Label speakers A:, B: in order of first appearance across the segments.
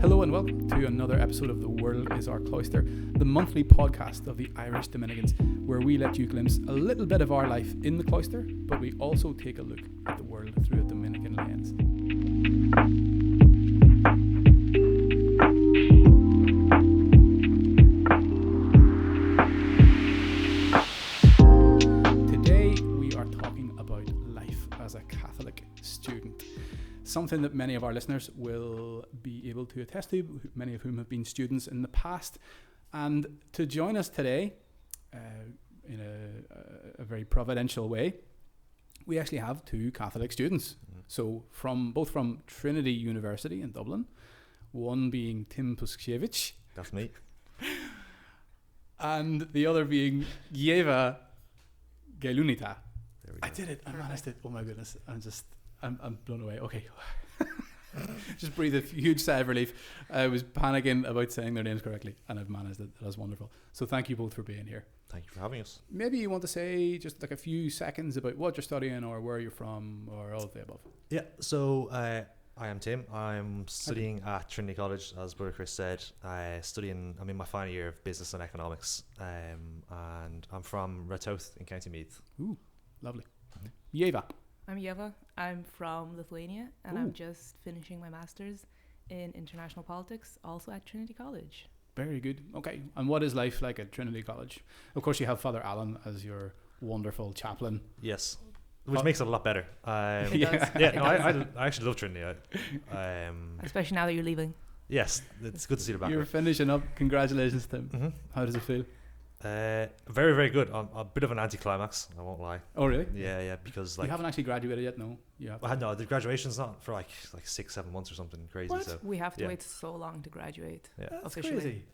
A: Hello and welcome to another episode of The World is Our Cloister, the monthly podcast of the Irish Dominicans, where we let you glimpse a little bit of our life in the cloister, but we also take a look at the world through a Dominican lens. Today we are talking about life as a Catholic student. Something that many of our listeners will be able to attest to, many of whom have been students in the past. And to join us today, in a very providential way, we actually have two Catholic students. So both from Trinity University in Dublin, one being Tim Puskiewicz.
B: That's me.
A: And the other being Yeva Gelunita.
B: There we go.
A: I did it. I managed it. Oh my goodness. I'm blown away. Okay. Just breathe a huge sigh of relief. I was panicking about saying their names correctly, and I've managed it. That was wonderful. So thank you both for being here.
B: Thank you for having us.
A: Maybe you want to say just like a few seconds about what you're studying or where you're from or all of the above.
B: Yeah, so I am Tim. I'm studying at Trinity College, as Brother Chris said. I'm in my final year of business and economics, and I'm from Ratoath in County Meath.
A: Ooh, lovely. Yeva.
C: I'm Yeva. I'm from Lithuania, and
A: Ooh.
C: I'm just finishing my master's in international politics, also at Trinity College.
A: Very good. Okay. And what is life like at Trinity College? Of course, you have Father Alan as your wonderful chaplain.
B: Yes, which makes it a lot better.
C: It does.
B: I actually love Trinity.
C: Especially now that you're leaving.
B: Yes, it's good to see the back.
A: You're finishing up. Congratulations, Tim.
B: Mm-hmm.
A: How does it feel?
B: Very, very good. I'm a bit of an anticlimax, I won't lie.
A: Oh, really?
B: Yeah, because
A: You haven't actually graduated yet, no? You have.
B: No, the graduation's not for like 6-7 months or something crazy.
A: What?
B: So
C: We have to
B: Yeah.
C: wait so long to graduate.
B: yeah.
A: That's
C: officially.
A: crazy.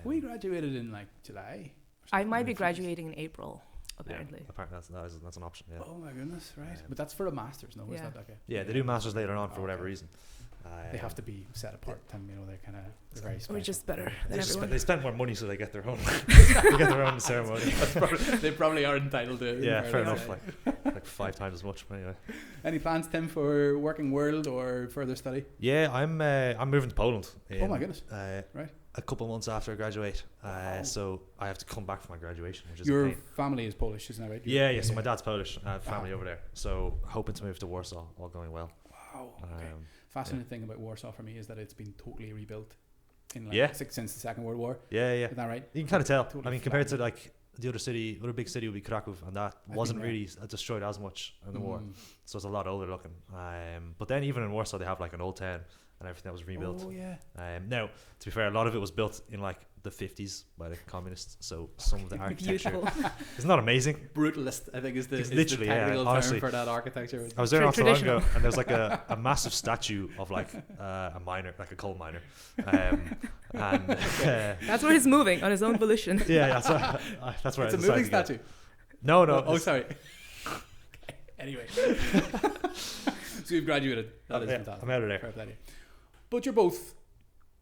A: We graduated in like July.
C: I might be graduating in April, apparently.
B: Yeah, apparently that's an option. Yeah.
A: Oh my goodness, right. But that's for a master's, no? Is
C: Yeah.
A: that okay?
B: Yeah, they do masters later on for whatever
A: Okay.
B: reason.
A: They have to be set apart, Tim. You know, they're very special.
C: We're just better than
B: They
C: everyone.
B: spend more money so they get their own. They get their own ceremony.
A: They probably are entitled to.
B: Yeah, fair
A: fairness.
B: enough. Like 5 times as much. But anyway.
A: Any plans, Tim, for working world or further study?
B: Yeah, I'm moving to Poland.
A: Oh my goodness!
B: Right. A couple of months after I graduate, so I have to come back for my graduation, which is a
A: Your
B: pain.
A: family is Polish, isn't that right?
B: Yeah. So my dad's Polish. I have family over there. So hoping to move to Warsaw. All going well.
A: Wow. Okay. Fascinating thing about Warsaw for me is that it's been totally rebuilt in since the Second World War.
B: Yeah.
A: Isn't that right?
B: You can kind of tell.
A: Totally
B: I mean, compared to
A: flattened.
B: like the other big city would be Krakow, and that
A: I've
B: wasn't
A: been there.
B: really destroyed as much in the war. So it's a lot older looking. But then even in Warsaw, they have like an old town and everything that was rebuilt.
A: Oh yeah.
B: Now, to be fair, a lot of it was built in like the 50s by the communists. So some of the architecture
C: Beautiful.
B: isn't that amazing.
A: Brutalist, I think, is the
B: Literally, yeah,
A: technical
B: honestly.
A: term for that architecture.
B: I was there not so long ago,
C: Traditional.
B: and there's like a massive statue of like a miner, like a coal miner, and
C: That's where he's moving on his own volition.
B: that's where
A: It's
B: I
A: a moving
B: decided to go.
A: statue.
B: No,
A: Oh, sorry. Okay. Anyway, so you've graduated. That is fantastic.
B: I'm out of there.
A: Fair play to you. But you're both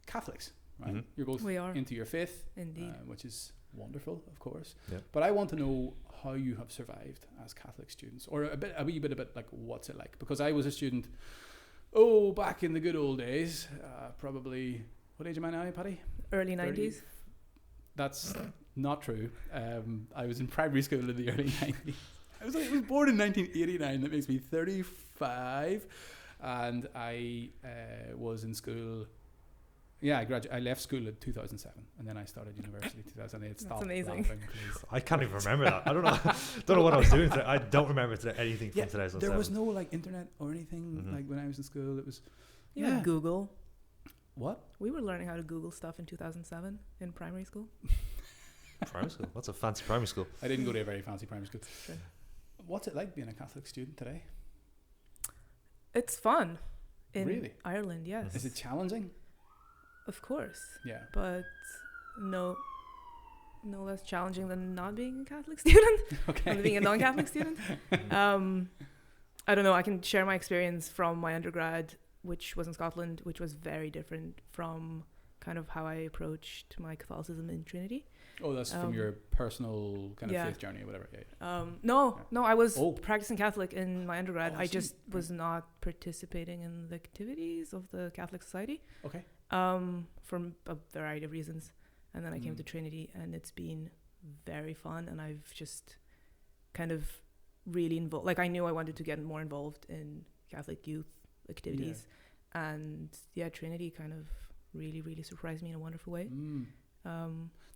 A: Catholics, right?
B: Mhm.
A: You're both
C: We are.
A: into your faith,
C: Indeed.
A: which is wonderful, of course.
B: Yeah.
A: But I want to know how you have survived as Catholic students, or a wee bit about like what's it like? Because I was a student, back in the good old days. Probably, what age am I now, Paddy?
C: Early
A: 30.
C: 90s.
A: That's not true. I was in primary school in the early 90s. I was born in 1989. That makes me 35. And I was in school. Yeah, I left school in 2007, and then I started university in 2008.
C: That's
A: Stop
C: amazing.
A: laughing, please.
B: I can't even remember that. I don't know what I was doing today. I don't remember anything from 2007.
A: There was no like internet or anything
B: Mhm.
A: like when I was in school. It was
C: You had Google.
A: what?
C: We were learning how to Google stuff in 2007 in primary school.
B: primary school. What's a fancy primary school?
A: I didn't go to a very fancy primary school.
C: Sure.
A: What's it like being a Catholic student today?
C: It's fun. In
A: Really?
C: Ireland, yes.
A: Is it challenging?
C: Of course.
A: Yeah.
C: But no less challenging than not being a Catholic student.
A: Okay.
C: Than being a non-Catholic student. I don't know. I can share my experience from my undergrad, which was in Scotland, which was very different from kind of how I approached my Catholicism in Trinity.
A: Oh, that's from your personal kind of
C: yeah.
A: faith journey or whatever. Yeah.
C: No, I was
A: Oh.
C: practicing Catholic in my undergrad.
A: Oh, I
C: I
A: see.
C: just was not participating in the activities of the Catholic Society.
A: Okay.
C: from a variety of reasons. And then I came to Trinity, and it's been very fun, and I've just kind of really involved. Like, I knew I wanted to get more involved in Catholic youth activities, and Trinity kind of really, really surprised me in a wonderful way.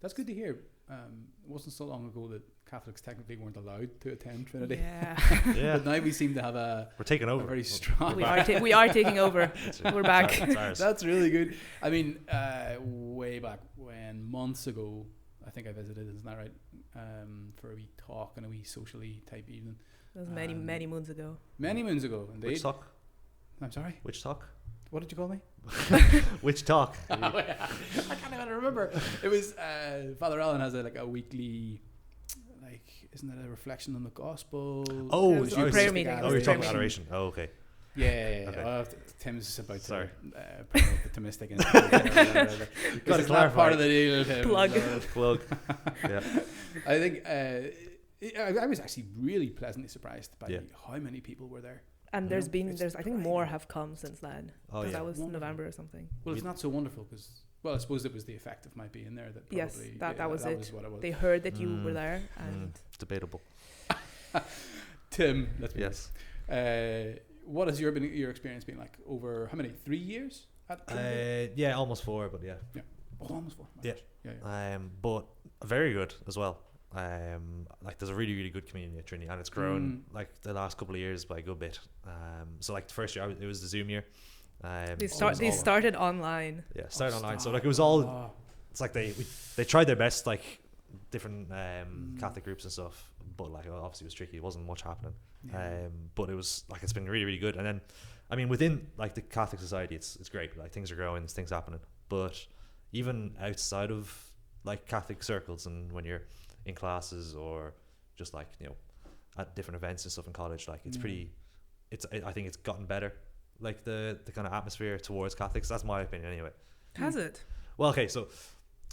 A: That's good to hear. It wasn't so long ago that Catholics technically weren't allowed to attend Trinity.
B: Yeah.
A: But now we seem to have we're
B: taking over.
A: A very strong.
C: We are taking over. We're back.
A: That's really good. I mean, way back when, months ago, I think I visited, isn't that right? For a wee talk and a wee socially type evening.
C: That was many moons ago.
A: Many moons ago, indeed.
B: Which talk?
A: I'm sorry?
B: Which talk?
A: What did you call me?
B: Which talk?
A: I can't even remember. It was Father Allen has a weekly, isn't it a reflection on the gospel?
B: Oh,
C: it's a prayer meeting.
B: Oh, you're talking about adoration. Oh, okay.
A: Yeah.
B: Okay.
A: Tim's about
B: Sorry.
A: to promote the Thomistic Institute.
B: Got to
A: clarify. Part of the deal.
C: Plug.
B: Yeah.
A: I think I was actually really pleasantly surprised by how many people were there.
C: And there's I think more have come since then.
B: Oh, yeah.
C: That was
A: wonderful.
C: November or something.
A: Well, it's not so wonderful because, I suppose it was the effect of my being there that probably...
C: Yes, that was it.
A: What it was.
C: They heard that you were there, and...
B: Debatable.
A: Tim, let's be
B: Yes.
A: what has your experience been like over, how many, 3 years?
B: Yeah, almost 4, but yeah.
A: Yeah. Oh, almost 4.
B: Yeah. But very good as well. There's a really, really good community at Trinity, and it's grown the last couple of years by a good bit. So the first year it was the Zoom year.
C: They started online.
B: Yeah, started online. So it was all. It's like they tried their best, different Catholic groups and stuff, but obviously it was tricky. It wasn't much happening. But it was it's been really, really good. And then I mean within the Catholic society, it's great. Things are growing, there's things happening. But even outside of Catholic circles, and when you're in classes or just at different events and stuff in college, it's pretty. I think it's gotten better. The kind of atmosphere towards Catholics. That's my opinion anyway.
C: Has it?
B: Well, okay, so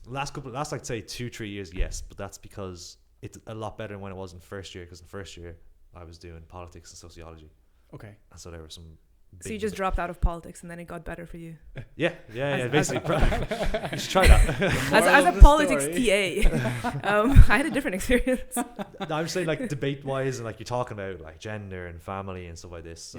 B: last say 2-3 years, yes, but that's because it's a lot better than when it was in first year. Because in first year I was doing politics and sociology.
A: Okay.
B: And so there were some.
C: So you just dropped out of politics, and then it got better for you.
B: Yeah. Basically, you should try that.
C: as a politics TA, I had a different experience.
B: No, I'm saying debate wise, and you're talking about gender and family and stuff like this.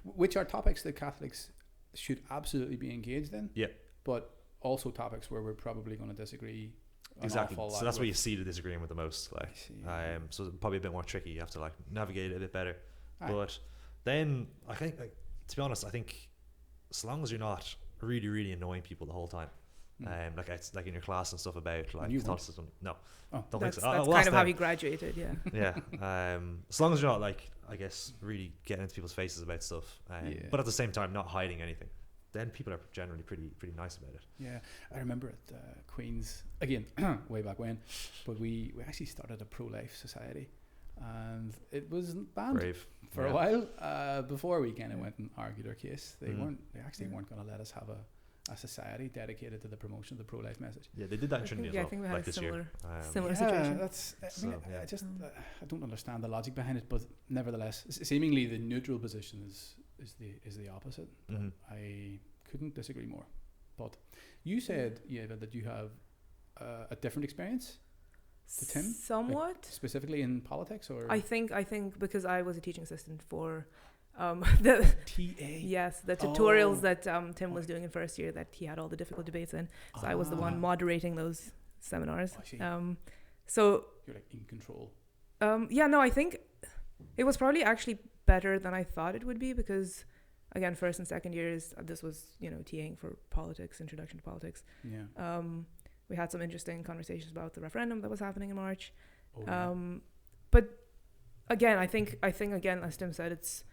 A: Which are topics that Catholics should absolutely be engaged in.
B: Yeah.
A: But also topics where we're probably going to disagree.
B: Exactly. So that's where you see the disagreement with the most. So it's probably a bit more tricky. You have to navigate it a bit better. But then I think, to be honest, I think as long as you're not really, really annoying people the whole time, it's in your class and stuff about Catholicism. No, don't think so.
C: That's kind of how you graduated, yeah.
B: Yeah. As long as you're not I guess really getting into people's faces about stuff, but at the same time not hiding anything, then people are generally pretty nice about it. Yeah,
A: I remember at Queen's again, way back when, but we actually started a pro-life society. And it was banned for a while before we kind of went and argued our case. They weren't going to let us have a society dedicated to the promotion of the pro-life message.
B: Yeah, they did that in Trinity as well.
C: I think we had a similar situation.
A: I don't understand the logic behind it, but nevertheless, seemingly the neutral position is the opposite. Mm-hmm. I couldn't disagree more. But you said that you have a different experience to Tim?
C: Somewhat.
A: Specifically in politics, or?
C: I think because I was a teaching assistant for the
A: TA.
C: Yes, the tutorials that Tim was doing in first year, that he had all the difficult debates in. So I was the one moderating those seminars. So
A: you're in control.
C: I think it was probably actually better than I thought it would be, because again, first and second years, this was TAing for politics, introduction to politics.
A: Yeah.
C: We had some interesting conversations about the referendum that was happening in March. But again, I think again, as Tim said, it's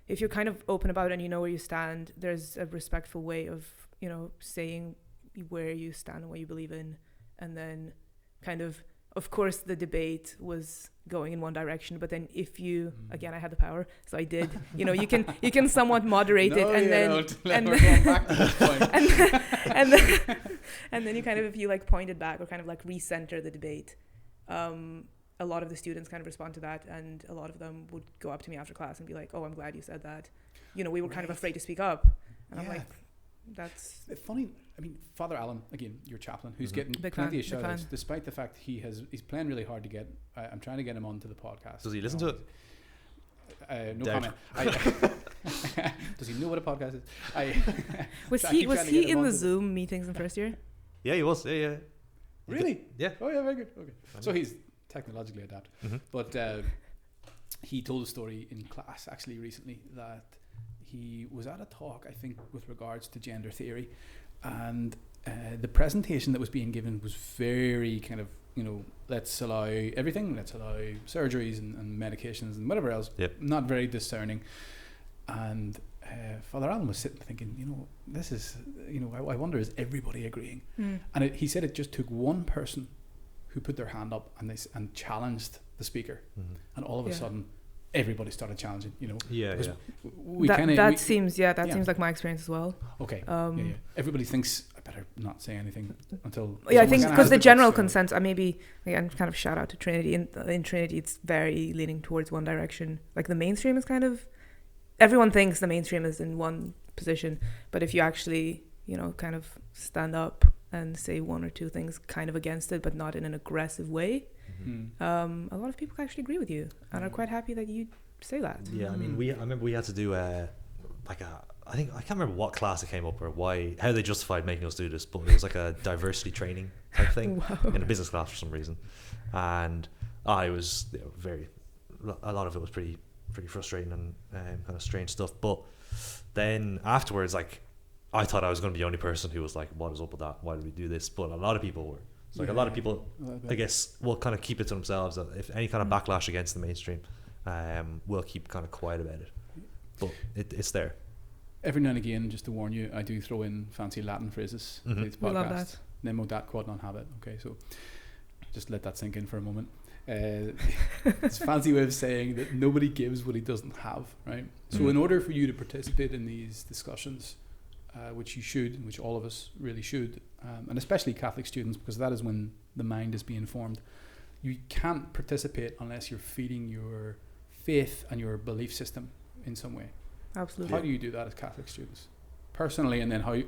C: if you're kind of open about it and you know where you stand, there's a respectful way of saying where you stand and what you believe in, and then kind of course the debate was going in one direction, but then if you again, I had the power, so I did you can somewhat moderate it, and then you kind of, if you point it back or kind of recenter the debate, a lot of the students kind of respond to that, and a lot of them would go up to me after class and be like, oh, I'm glad you said that, we were kind of afraid to speak up, and I'm like, That's
A: funny. I mean, Father Alan, again, your chaplain, who's getting
C: Big
A: plenty
C: fan,
A: of shout
C: big
A: outs,
C: fan.
A: despite the fact he's playing really hard to get. I'm trying to get him onto the podcast.
B: Does he listen to it?
A: No
B: Doubt.
A: comment. Does he know what a podcast is?
C: was
A: So I
C: he
A: keep
C: was
A: trying to get
C: he
A: him
C: in the
A: onto
C: Zoom meetings in first year?
B: Yeah, he was. Yeah.
A: Really?
B: Yeah.
A: Oh yeah, very good. Okay, so he's technologically adept.
B: Mm-hmm.
A: But he told a story in class actually recently that he was at a talk, I think, with regards to gender theory, and the presentation that was being given was very kind of, let's allow everything, let's allow surgeries and medications and whatever else.
B: Yep.
A: Not very discerning. And Father Alan was sitting thinking, this is, I wonder, is everybody agreeing? And he said it just took one person who put their hand up and challenged the speaker, and all of a sudden everybody started challenging.
B: Yeah.
C: That seems like my experience as well.
A: Okay. Everybody thinks I better not say anything until.
C: Yeah, I think because the general consensus, maybe again, kind of shout out to Trinity. In Trinity, it's very leaning towards one direction. Like the mainstream is kind of, everyone thinks the mainstream is in one position, but if you actually, kind of stand up and say one or two things kind of against it, but not in an aggressive way, a lot of people actually agree with you and are quite happy that you say that.
B: Yeah, I mean, I remember we had to do I can't remember what class it came up or how they justified making us do this, but it was like a diversity training type thing in a business class for some reason, and I was a lot of it was pretty frustrating and kind of strange stuff. But then afterwards, I thought I was going to be the only person who was like, what is up with that? Why did we do this? But a lot of people were. So a lot of people, I guess, will kind of keep it to themselves. That if any kind of backlash against the mainstream, will keep kind of quiet about it. But it's there.
A: Every now and again, just to warn you, I do throw in fancy Latin phrases.
C: We love that.
A: Nemo dat quod non habet. Okay, so just let that sink in for a moment. It's a fancy way of saying that nobody gives what he doesn't have, right? So in order for you to participate in these discussions, which you should, which all of us really should, and especially Catholic students, because that is when the mind is being formed, you can't participate unless you're feeding your faith and your belief system in some way.
C: Absolutely.
A: How do you do that as Catholic students? Personally, and then how, I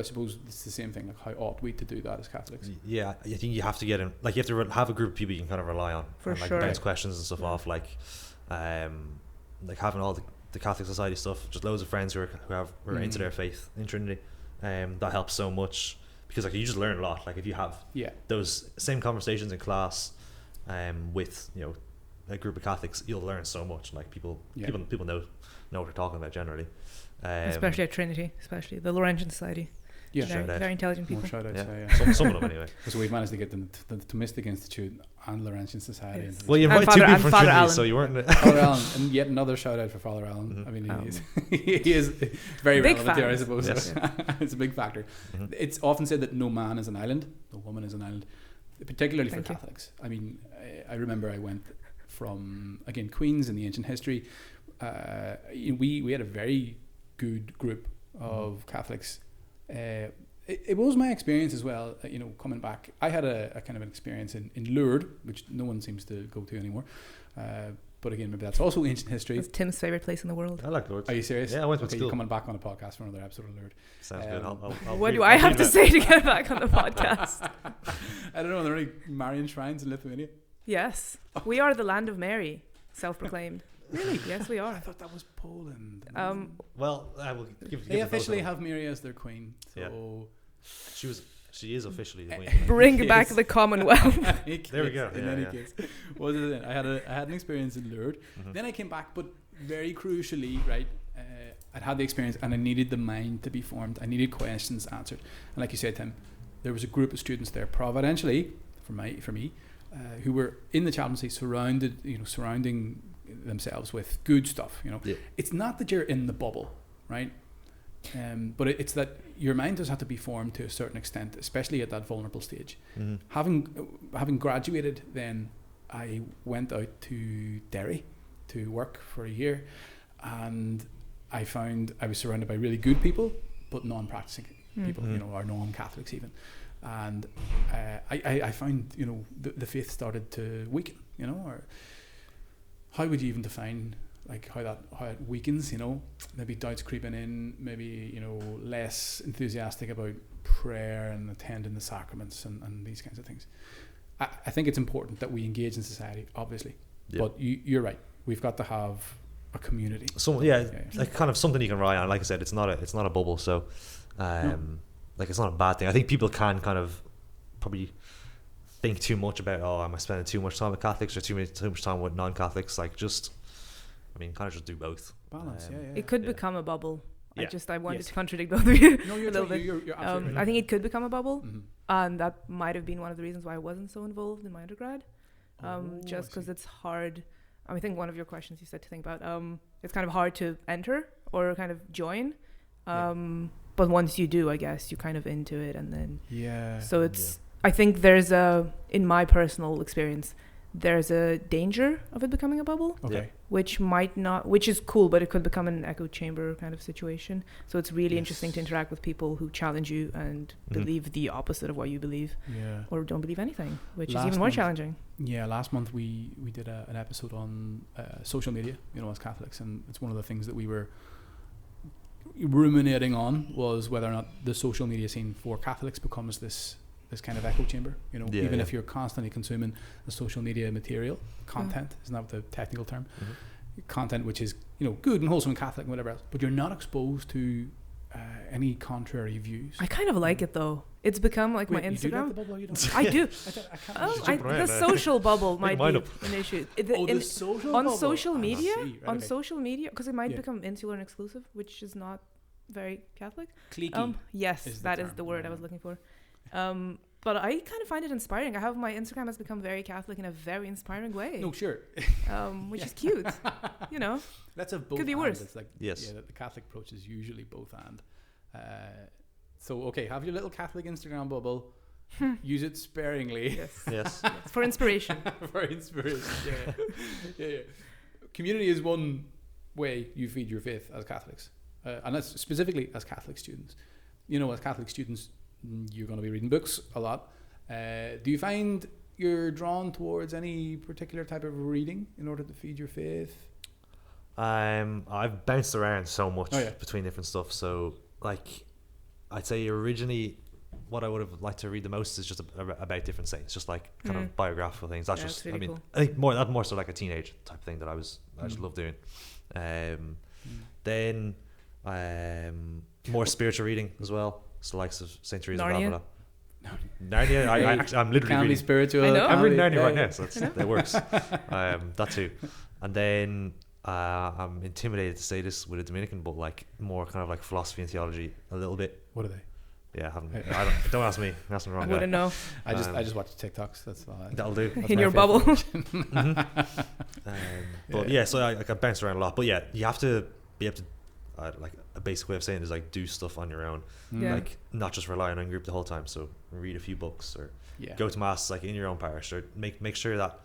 A: suppose it's the same thing, like how ought we to do that as Catholics?
B: Yeah, I think you have to get in, you have to have a group of people you can kind of rely on.
C: For
B: and,
C: sure.
B: bounce questions and stuff off, having all the Catholic Society stuff, just loads of friends who are into their faith in Trinity. That helps so much because you just learn a lot. If you have those same conversations in class with a group of Catholics, you'll learn so much. People know what they're talking about generally.
C: Especially at Trinity, especially the Laurentian Society.
A: Yeah,
C: very intelligent people.
A: More shout outs,
B: Some of them anyway.
A: So we've managed to get the Thomistic Institute and Laurentian Society.
C: Yes.
B: Well, you invited two people from
C: Father
B: Trinity,
C: Alan.
B: so you weren't.
A: Father Alan, and yet another shout out for Father Alan. I mean, he is very
C: big
A: relevant here, I suppose.
B: Yes.
A: It's a big factor. It's often said that no man is an island, no woman is an island, particularly for Catholics. I mean, I remember I went from, again, Queens in the ancient history. We had a very good group of Catholics. It was my experience as well, coming back. I had a kind of an experience in Lourdes, which no one seems to go to anymore. But again, maybe that's also ancient history.
C: It's Tim's favourite place in the world.
B: I like Lourdes.
A: Are you serious?
B: Yeah, I went to
A: okay,
B: school.
A: you're coming back on a podcast for another episode of Lourdes.
B: Sounds good. I'll
C: what do I have to say to get back on the podcast?
A: I don't know. Are there any Marian shrines in Lithuania?
C: Yes. We are the land of Mary, self-proclaimed.
A: Really?
C: Yes, we are.
A: I thought that was Poland.
B: Well, I will give
A: they officially have Mary as their queen. So
B: yeah. She is officially the queen.
C: Bring back the Commonwealth.
B: There we go.
A: In any case, what is it? I had an experience in Lourdes. Then I came back, but very crucially, right? I'd had the experience, and I needed the mind to be formed. I needed questions answered, and like you said, Tim, there was a group of students there, providentially for me, who were in the chaplaincy, surrounding themselves with good stuff. It's not that you're in the bubble, right? But it's that your mind does have to be formed to a certain extent, especially at that vulnerable stage. Having graduated, then I went out to Derry to work for a year, and I found I was surrounded by really good people, but non-practicing people, or non-Catholics even. And I found, the faith started to weaken, or how would you even define like how it weakens, maybe doubts creeping in, maybe, less enthusiastic about prayer and attending the sacraments and these kinds of things. I think it's important that we engage in society, obviously, but you're right. We've got to have a community.
B: So like kind of something you can rely on. Like I said, it's not a bubble. So, like it's not a bad thing. I think people can kind of probably think too much about, am I spending too much time with Catholics or too much time with non-Catholics? Like just do both.
A: Balance,
C: It could become a bubble.
B: Yeah.
C: I wanted to contradict both of you
A: No,
C: a little bit.
A: You're absolutely right.
C: I think it could become a bubble,
A: Mhm.
C: and that might have been one of the reasons why I wasn't so involved in my undergrad. Just because it's hard. I think one of your questions you said to think about. It's kind of hard to enter or kind of join. But once you do, I guess you're kind of into it, and then So it's. I think there's in my personal experience, there's a danger of it becoming a bubble.
A: Okay.
C: Which is cool, but it could become an echo chamber kind of situation. So it's really interesting to interact with people who challenge you and believe the opposite of what you believe, or don't believe anything, which is even more challenging.
A: Yeah, last month we did an episode on social media, as Catholics, and it's one of the things that we were ruminating on was whether or not the social media scene for Catholics becomes this kind of echo chamber, even if you're constantly consuming the social media material, content, isn't that the technical term? Content which is, good and wholesome and Catholic and whatever else, but you're not exposed to any contrary views.
C: I kind of like it though. It's become like my Instagram.
A: You do like the bubble or you don't?
C: I do.
A: I
C: The social bubble might be an issue.
A: The social
C: on
A: bubble?
C: social media,
A: Okay.
C: social media, because it might become insular and exclusive, which is not very Catholic.
A: Cliquey.
C: Yes, that is
A: term.
C: the word I was looking for. But I kind of find it inspiring. My Instagram has become very Catholic in a very inspiring way.
A: No, sure.
C: Which is cute.
A: Let's have both.
C: Could be worse.
A: It's like,
B: yes.
A: Yeah, the Catholic approach is usually both and. So okay, have your little Catholic Instagram bubble. Use it sparingly.
B: Yes.
C: For inspiration.
A: For inspiration. Yeah. Community is one way you feed your faith as Catholics, and that's specifically as Catholic students. As Catholic students, you're going to be reading books a lot. Do you find you're drawn towards any particular type of reading in order to feed your faith?
B: I've bounced around so much between different stuff. So, like, I'd say originally, what I would have liked to read the most is just about different saints, just like kind of biographical things. That's just,
C: really cool.
B: I think more so like a teenage type thing that I just love doing. Then, more spiritual reading as well. So the likes of Saint Teresa of Avila. Narnia. I'm literally
A: Can be
B: reading.
A: spiritual.
C: I know.
B: I'm reading Narnia right now, so that works. That too. And then I'm intimidated to say this with a Dominican, but like more kind of like philosophy and theology a little bit.
A: What are they?
B: Yeah, don't ask me. Ask me wrong.
C: I wouldn't know.
A: I just watch TikToks. That's all.
B: That'll do.
A: That's
C: In
A: my
C: your
A: favorite.
C: bubble.
B: But yeah, so I bounce around a lot. But yeah, you have to be able to, like a basic way of saying it is like do stuff on your own.
C: Yeah.
B: Like not just relying on group the whole time. So read a few books or go to mass like in your own parish, or make sure that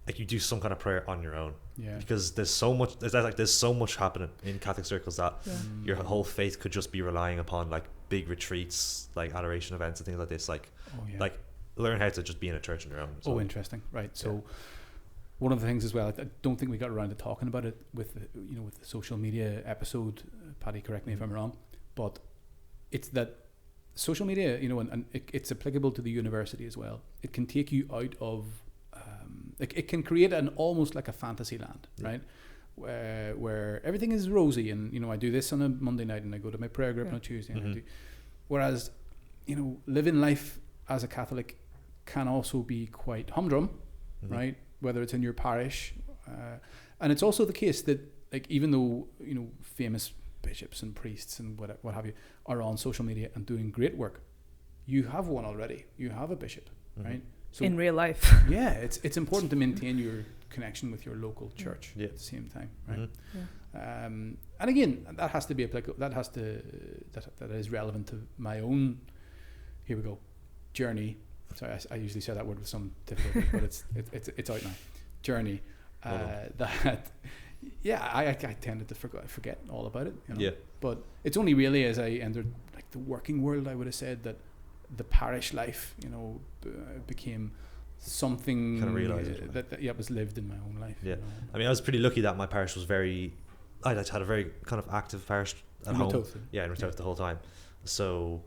B: like you do some kind of prayer on your own.
A: Yeah.
B: Because there's so much happening in Catholic circles that your whole faith could just be relying upon like big retreats, like adoration events and things like this. Like like learn how to just be in a church on your own. So,
A: interesting. Right. So one of the things as well, I don't think we got around to talking about it with the social media episode. Paddy, correct me if I'm wrong, but it's that social media, and it's applicable to the university as well. It can take you out of, it can create an almost like a fantasy land, right? Where everything is rosy, and I do this on a Monday night, and I go to my prayer group on a Tuesday, and I do. Whereas, living life as a Catholic can also be quite humdrum, right? Whether it's in your parish, and it's also the case that like even though famous bishops and priests and what have you are on social media and doing great work, you have one already. You have a bishop, right? So
C: in real life.
A: Yeah, it's important to maintain your connection with your local church at the same time, right? And again, that has to be applicable. That is relevant to my own. Here we go, journey. Sorry, I usually say that word with some difficulty, but it's out now. Journey. I tended to forget all about it.
B: Yeah.
A: But it's only really as I entered like the working world, I would have said that the parish life, became something
B: Kind of realised
A: that was lived in my own life.
B: Yeah.
A: You know.
B: I mean, I was pretty lucky that my parish was I had a very kind of active parish at
A: In
B: home.
A: Rototha.
B: Yeah, in Rototha the whole time. So,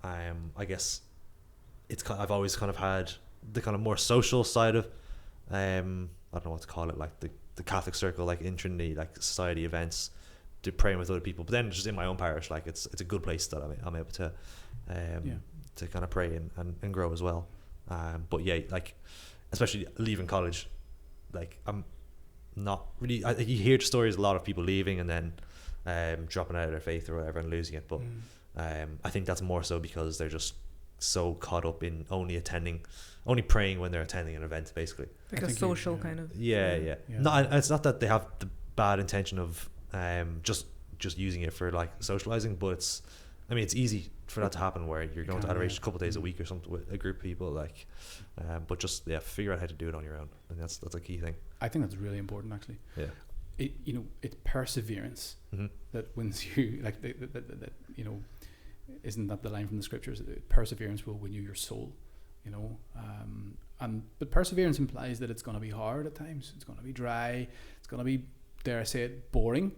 B: I guess I've always kind of had the kind of more social side of, I don't know what to call it, like the Catholic circle, like in Trinity, like society events, to praying with other people. But then just in my own parish, like it's a good place that I'm able to, to kind of pray and grow as well. But yeah, like especially leaving college, like I'm not really. You hear stories, a lot of people leaving and then dropping out of their faith or whatever and losing it. But I think that's more so because they're just so caught up in only praying when they're attending an event, basically.
C: Like a social kind of.
B: Yeah. Not, it's not that they have the bad intention of just using it for like socializing, but it's easy for that to happen where you're going to adoration a couple of days a week or something with a group of people, like, but just figure out how to do it on your own. And that's a key thing.
A: I think that's really important, actually.
B: Yeah.
A: It's perseverance that wins you. Like that isn't that the line from the scriptures? Perseverance will win you your soul. But perseverance implies that it's going to be hard at times. It's going to be dry. It's going to be, dare I say it, boring.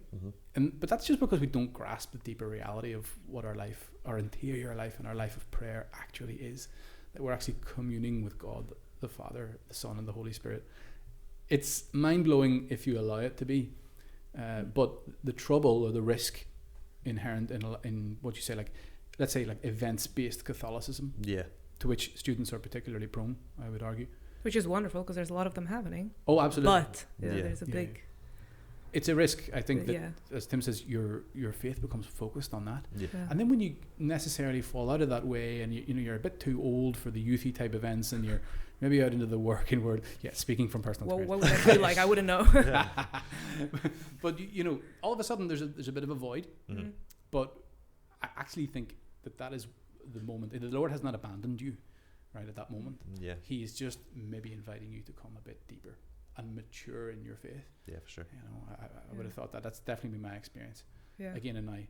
A: But that's just because we don't grasp the deeper reality of what our life, our interior life, and our life of prayer actually is. That we're actually communing with God, the Father, the Son, and the Holy Spirit. It's mind-blowing if you allow it to be. But the trouble or the risk inherent in what you say, like, let's say, like events-based Catholicism, to which students are particularly prone, I would argue.
C: Which is wonderful because there's a lot of them happening.
A: Oh, absolutely.
C: But there's a big...
A: It's a risk. I think that, as Tim says, your faith becomes focused on that.
B: Yeah.
A: And then when you necessarily fall out of that way and you're a bit too old for the youthy type events and you're maybe out into the working world. Yeah, speaking from personal experience.
C: What would that feel like? I wouldn't know.
A: But, all of a sudden there's a bit of a void. But I actually think that is the moment. The Lord has not abandoned you right at that moment.
B: Yeah.
A: He is just maybe inviting you to come a bit deeper and mature in your faith.
B: Yeah, for sure.
A: I would have thought that's definitely been my experience. Yeah. Again, in my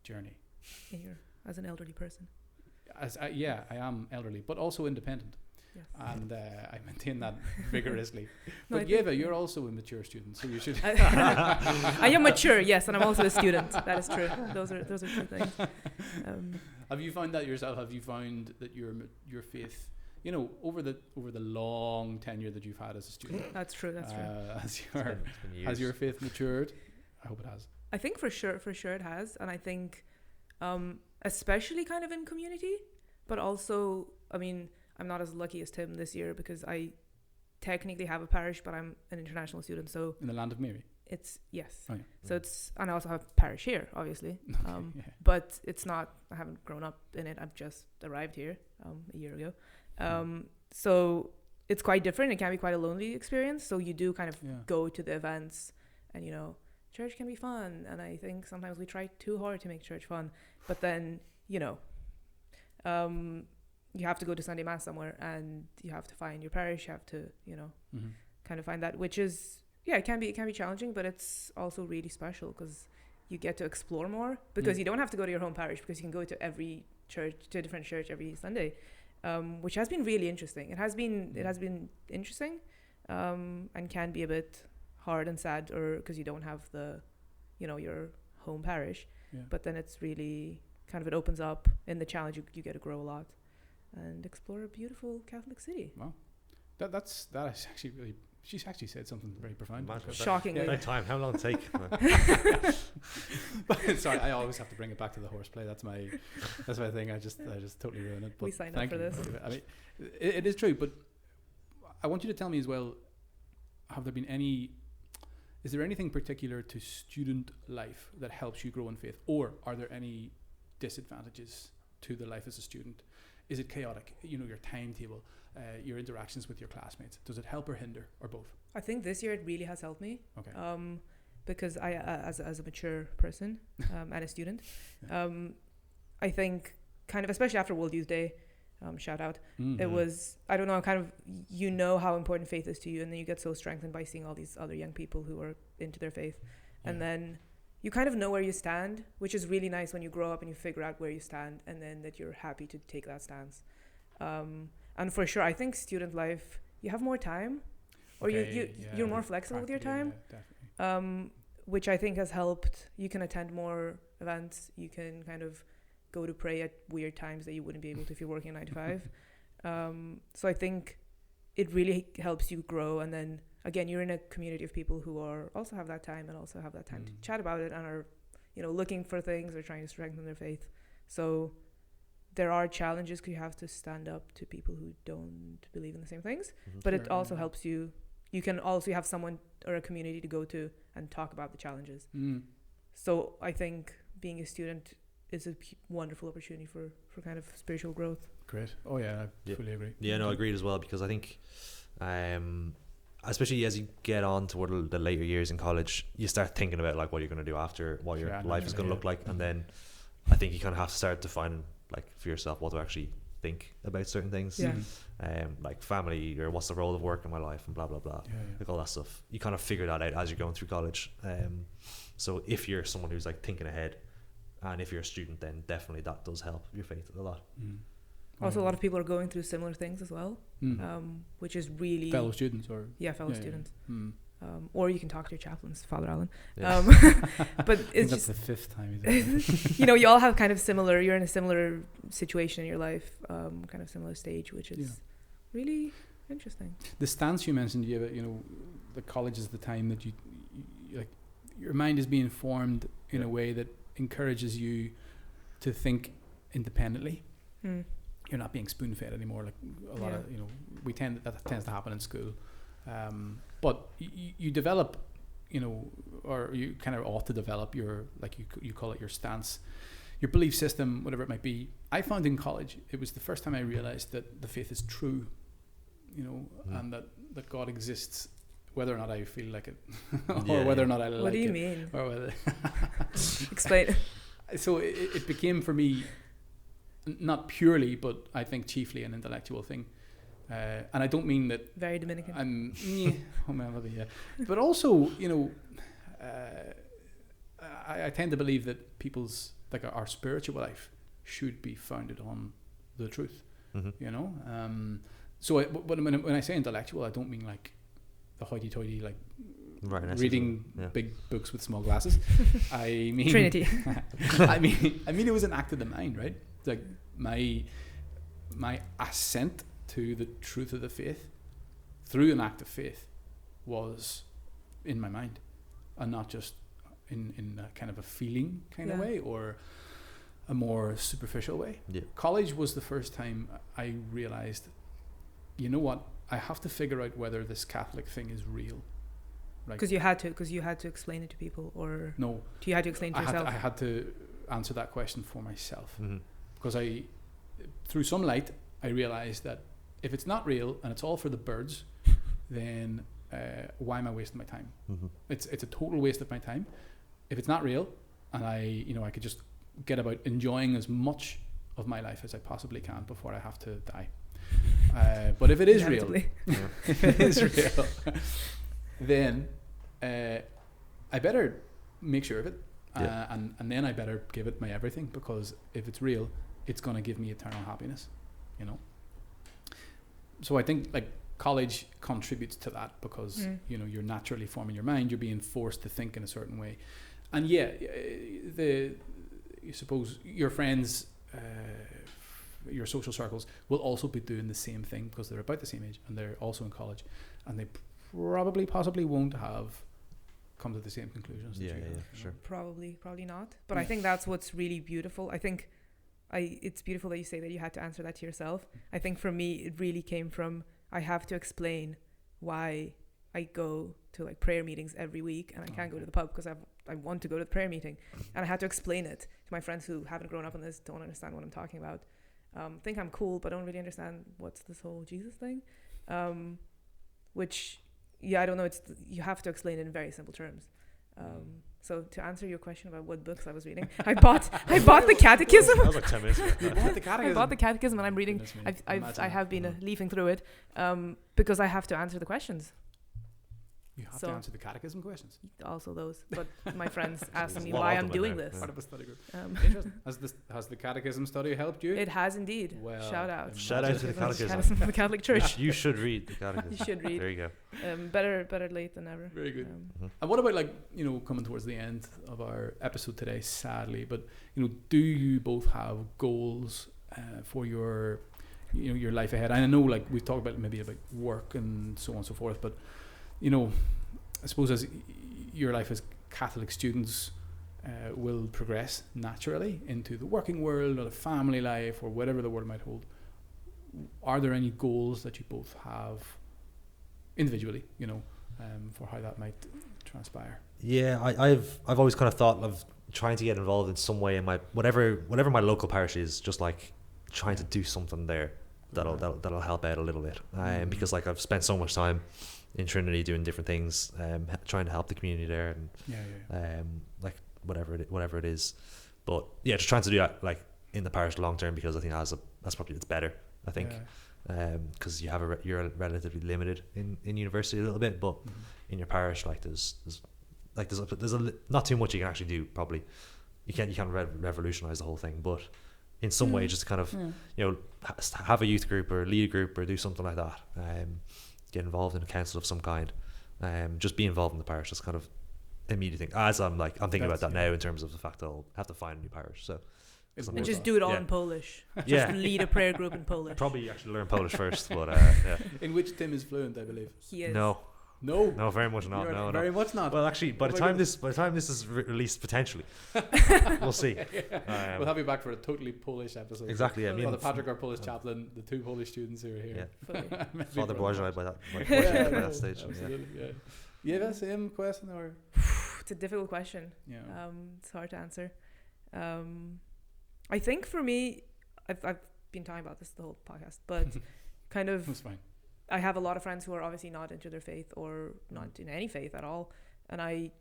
A: journey.
C: As an elderly person.
A: I am elderly, but also independent. Yes. And I maintain that vigorously. But Yeva, you're also a mature student, so you should.
C: I am mature, yes, and I'm also a student. That is true. Those are two things.
A: Have you found that yourself? Have you found that your faith, over the long tenure that you've had as a student?
C: That's true.
A: Has your faith matured? I hope it has.
C: I think for sure it has, and I think, especially kind of in community, but also, I'm not as lucky as Tim this year because I technically have a parish, but I'm an international student. So
A: in the land of Mary.
C: It's yes.
A: Oh, yeah.
C: So and I also have parish here, obviously.
A: Okay,
C: but it's not. I haven't grown up in it. I've just arrived here a year ago. So it's quite different. It can be quite a lonely experience. So you do kind of go to the events, and church can be fun. And I think sometimes we try too hard to make church fun, but then you have to go to Sunday Mass somewhere, and you have to find your parish. You have to, kind of find that, which is, it can be challenging, but it's also really special because you get to explore more because you don't have to go to your home parish because you can go to every church, to a different church every Sunday, which has been really interesting. It has been interesting, and can be a bit hard and sad, or because you don't have the, your home parish, but then it's really kind of, it opens up in the challenge. You get to grow a lot and explore a beautiful Catholic city.
A: Wow, that is actually really. She's actually said something very profound.
C: Shockingly.
B: Yeah. Time. How long it take?
A: Sorry, I always have to bring it back to the horseplay. That's my thing. I just totally ruin it. But
C: we signed up for this.
A: It is true, but I want you to tell me as well. Is there anything particular to student life that helps you grow in faith, or are there any disadvantages to the life as a student? Is it chaotic? Your timetable, your interactions with your classmates. Does it help or hinder, or both?
C: I think this year it really has helped me.
A: Okay.
C: Because I, as a mature person and a student, I think kind of, especially after World Youth Day, shout out. Mm-hmm. It was, I don't know, kind of, how important faith is to you, and then you get so strengthened by seeing all these other young people who are into their faith, and then you kind of know where you stand, which is really nice when you grow up and you figure out where you stand, and then that you're happy to take that stance. And for sure, I think student life you have more time, or you're more flexible with your time.
A: Yeah, definitely.
C: Which I think has helped. You can attend more events. You can kind of go to pray at weird times that you wouldn't be able to if you're working 9 to 5. So I think it really helps you grow. And then again, you're in a community of people who are also have that time and also have that time to chat about it and are, looking for things or trying to strengthen their faith. So there are challenges because you have to stand up to people who don't believe in the same things. But it also helps you. You can also have someone or a community to go to and talk about the challenges. So I think being a student is a wonderful opportunity for kind of spiritual growth.
A: Great. Oh yeah, I fully agree.
B: Yeah, no, I agreed as well, because I think especially as you get on toward the later years in college, you start thinking about like what you're going to do after, what your life is going to look like, and then I think you kind of have to start defining like for yourself what to actually think about certain things. Like family, or what's the role of work in my life, and blah blah blah, like all that stuff. You kind of figure that out as you're going through college. So if you're someone who's like thinking ahead, and if you're a student, then definitely that does help your faith a lot.
C: Also, a lot of people are going through similar things as well, which is really
A: fellow students or
C: students. Or you can talk to your chaplains, Father Alan.
B: Yeah.
C: But it's
A: that's
C: just
A: the 5th time he's
C: you all have kind of similar. You're in a similar situation in your life, kind of similar stage, which is really interesting.
A: The stance you mentioned, the college is the time that you like your mind is being formed in a way that encourages you to think independently. You're not being spoon-fed anymore. Like a lot of that tends to happen in school. But you develop, or you kind of ought to develop your, like you call it, your stance, your belief system, whatever it might be. I found in college, it was the first time I realized that the faith is true, and that God exists, whether or not I feel like it, or whether or not I like it.
C: What do you mean?
A: Or whether
C: Explain.
A: So it became for me, not purely, but I think chiefly an intellectual thing. And I don't mean that
C: very Dominican.
A: But also, I tend to believe that people's our spiritual life should be founded on the truth. So when I say intellectual, I don't mean like the hoity-toity, like reading big books with small glasses. I mean
C: Trinity.
A: I mean it was an act of the mind, right? Like my assent to the truth of the faith through an act of faith was in my mind, and not just in a kind of a feeling kind of way, or a more superficial way. College was the first time I realized, you know what, I have to figure out whether this Catholic thing is real.
C: Because you had to explain it to people, or
A: no,
C: you had to explain it to yourself.
A: I had to answer that question for myself, because through some light I realized that if it's not real and it's all for the birds, then why am I wasting my time? It's a total waste of my time. If it's not real, and I could just get about enjoying as much of my life as I possibly can before I have to die. But if it is real, if it is real, then I better make sure of it, and then I better give it my everything, because if it's real, it's going to give me eternal happiness, So I think like college contributes to that, because you're naturally forming your mind, you're being forced to think in a certain way, and you suppose your friends, your social circles will also be doing the same thing, because they're about the same age and they're also in college, and they possibly won't have come to the same conclusions.
B: Sure.
C: Probably not. But I think that's what's really beautiful. I think it's beautiful that you say that you had to answer that to yourself. I think for me, it really came from, I have to explain why I go to like prayer meetings every week, and I can't go to the pub because I want to go to the prayer meeting, and I had to explain it to my friends who haven't grown up in this, don't understand what I'm talking about, think I'm cool but don't really understand what's this whole Jesus thing, which I don't know, you have to explain it in very simple terms. So to answer your question about what books I was reading, I bought the catechism.
B: That was like 10 minutes ago.
C: I bought the catechism and I'm reading. I have been leafing through it because I have to answer the questions.
A: You have
C: So-
A: to answer the catechism questions.
C: Also those, but my friends asking me
B: There's a lot
C: why
B: of
C: I'm
B: them in
C: doing
B: there,
C: this.
A: Part of a study group.
C: Um,
A: Has the catechism study helped you?
C: it has indeed.
A: Well,
C: Shout out.
B: Shout out to the catechism.
C: Catechism of the Catholic Church.
B: You should read the catechism.
C: You should read.
B: There you go.
C: Better late than never.
A: Very good.
B: Mhm.
A: And what about, like, you know, coming towards the end of our episode today, sadly, but, you know, do you both have goals for your, you know, your life ahead? And I know, like, we've talked about maybe about work and so on and so forth, but, you know, I suppose as your life as Catholic students will progress naturally into the working world or the family life or whatever the world might hold, are there any goals that you both have individually, you know, for how that might transpire?
B: Yeah, I've always kind of thought of trying to get involved in some way in my whatever my local parish is, just like trying to do something there that'll help out a little bit. Because like I've spent so much time in Trinity doing different things, trying to help the community there, and like whatever it is. But yeah, just trying to do that like in the parish long term, because I think that's probably it's better. I think because you're relatively limited in university a little bit, but in your parish, like there's not too much you can actually do. Probably you can't revolutionize the whole thing, but in some way just kind of you know have a youth group or lead a group or do something like that. Get involved in a council of some kind. Just be involved in the parish. That's kind of immediate thing. As I'm thinking about that now in terms of the fact that I'll have to find a new parish. So
C: And just do it all
B: Yeah.
C: in Polish.
B: Yeah.
C: Just lead a prayer group in Polish.
B: probably actually learn Polish first, but yeah.
A: In which Tim is fluent, I believe.
C: He is.
A: No,
B: very much not.
A: You're
B: No.
A: very much not.
B: Well, actually, by
A: Oh
B: the
A: my
B: time
A: goodness.
B: this is released, potentially, we'll see.
A: We'll have you back for a totally Polish episode.
B: Exactly. Yeah, me
A: Father
B: and
A: Patrick, our Polish chaplain, the two Polish students who are here.
C: Fully.
A: Maybe
B: Father
A: brother.
B: Błajaj by that
A: Yeah,
B: stage. Yeah.
A: absolutely. Yeah. Yeah, same question or
C: It's a difficult question.
A: yeah.
C: It's hard to answer. I think for me, I've been talking about this the whole podcast, but kind of
A: That's fine.
C: I have a lot of friends who are obviously not into their faith or not in any faith at all, and I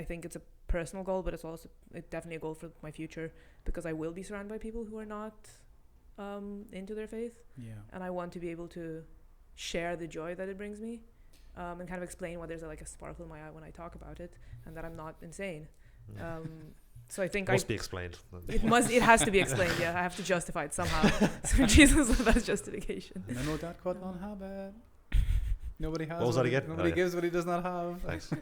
C: think it's a personal goal, but it's also definitely a goal for my future, because I will be surrounded by people who are not into their faith,
A: Yeah.
C: and I want to be able to share the joy that it brings me, and kind of explain why there's a sparkle in my eye when I talk about it, and that I'm not insane. So I think
B: Must be explained.
C: it has to be explained. Yeah, I have to justify it somehow. So Jesus was the best justification.
A: No, that quite non habit. Nobody has.
B: What was that again?
A: Nobody
B: Oh, yeah.
A: gives what he does not have.
B: Thanks.
A: So,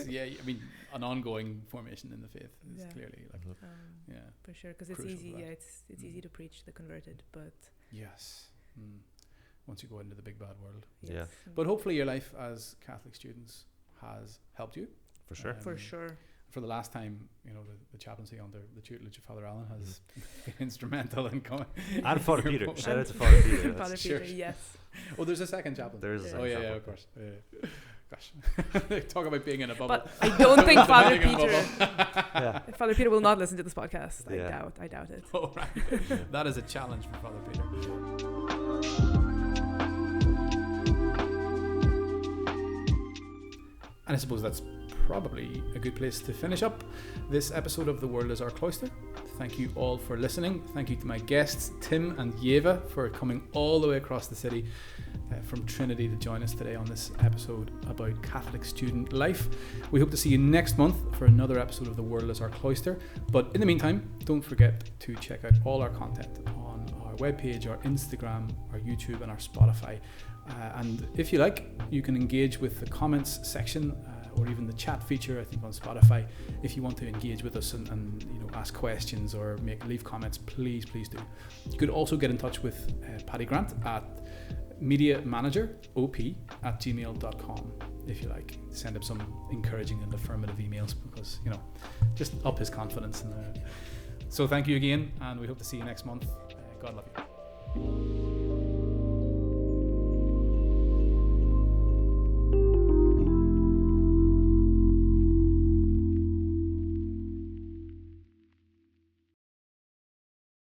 A: yeah, I mean, an ongoing formation in the faith is
C: Yeah.
A: clearly like, yeah,
C: For sure, because it's
A: Crucial
C: easy.
A: for that.
C: Yeah, it's easy to preach the converted, but
A: yes. Once you go into the big bad world,
B: Yeah.
C: yes,
A: but hopefully your life as Catholic students has helped you.
B: For sure.
C: for sure.
A: For the last time, you know, the chaplaincy under the tutelage of Father Allen has been instrumental in coming.
B: And Father Peter.
A: Your
B: Shout out to
C: And
B: Father Peter.
C: Father
B: That's-
A: Sure.
C: Peter, yes.
A: Oh, there's a second chaplain.
B: There is a
A: Oh
B: second
A: yeah,
B: chaplain.
A: of course. Gosh, talk about being in a bubble.
C: But I don't think Father
A: Being in a
C: Peter,
B: Yeah.
C: Father Peter will not listen to this podcast.
B: Yeah.
C: I doubt it.
A: Oh, right. That is a challenge for Father Peter. And I suppose that's probably a good place to finish up this episode of The World is Our Cloister. Thank you all for listening. Thank you to my guests, Tim and Yeva, for coming all the way across the city from Trinity to join us today on this episode about Catholic student life. We hope to see you next month for another episode of The World is Our Cloister. But in the meantime, don't forget to check out all our content on our webpage, our Instagram, our YouTube and our Spotify. And if you like, you can engage with the comments section or even the chat feature, I think, on Spotify. If you want to engage with us and you know, ask questions or leave comments, please do. You could also get in touch with Paddy Grant at mediamanagerop@gmail.com if you like. Send him some encouraging and affirmative emails, because, you know, just up his confidence. So thank you again, and we hope to see you next month. God love you.